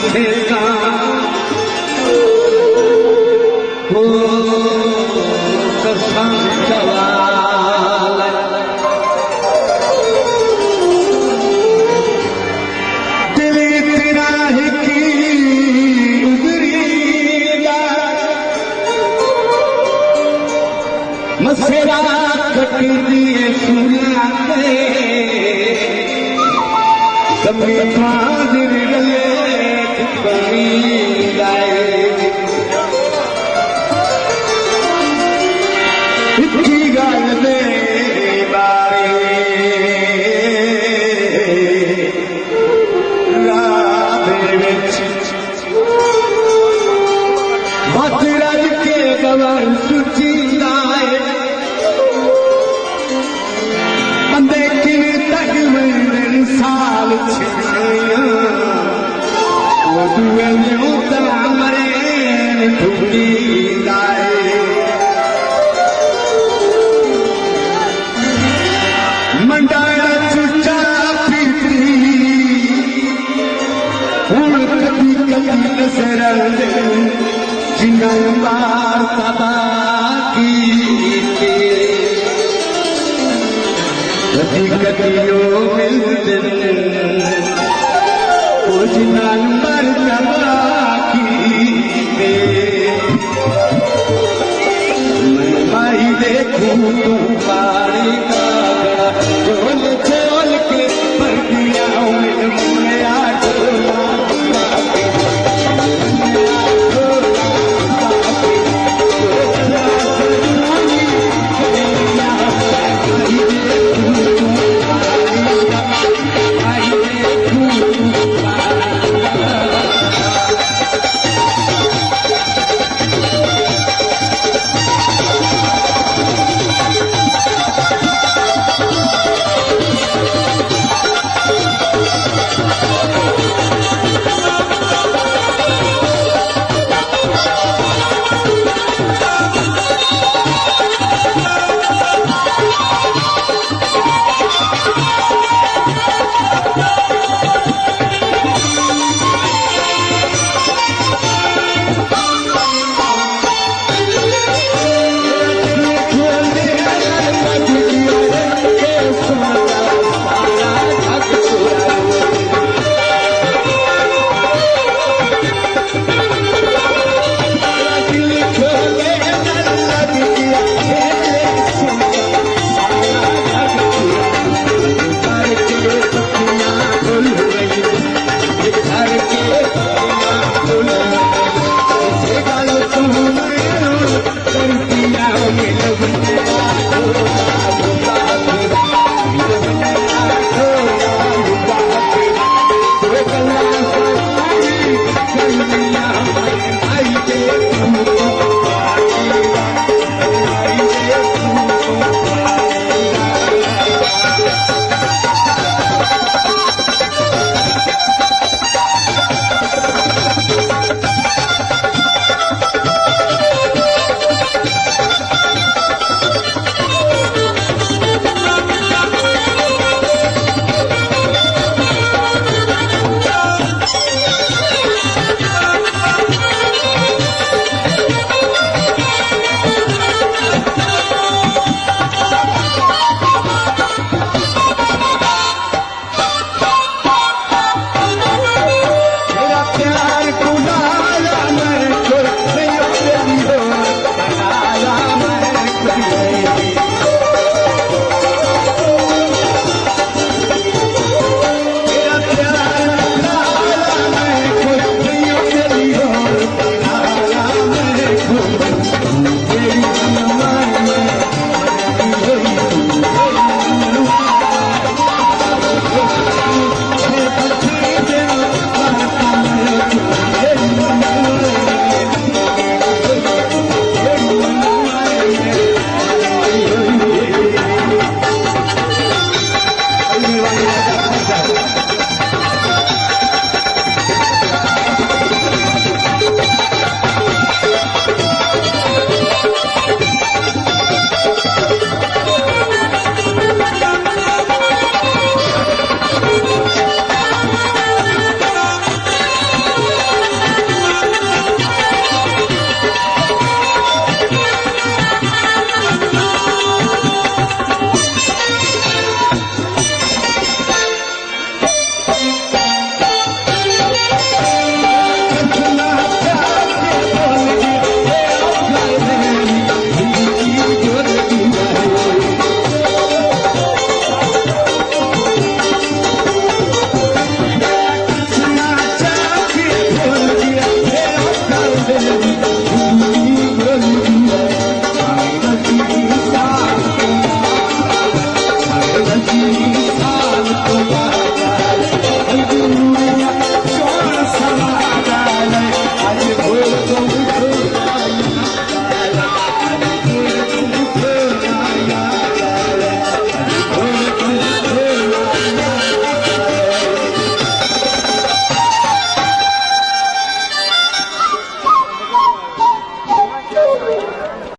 से हो कसम जवाल दिल तेरा है की उगरी मसेरा कट दिए सुना के कभी फादिर गले कभी लाए इतनी गल दे बारे राधे विच बात रज के गवर सुची लाए बंदे किन तक में साल वो दुए न्यूता मरे ठुकी लाए मंडाया चुचा पीती हुण कभी कभी नजर जिन्हें मार तबाह की कभी कदियों मिलते कुछ नंबर की मैं भाई देखूं तू पारी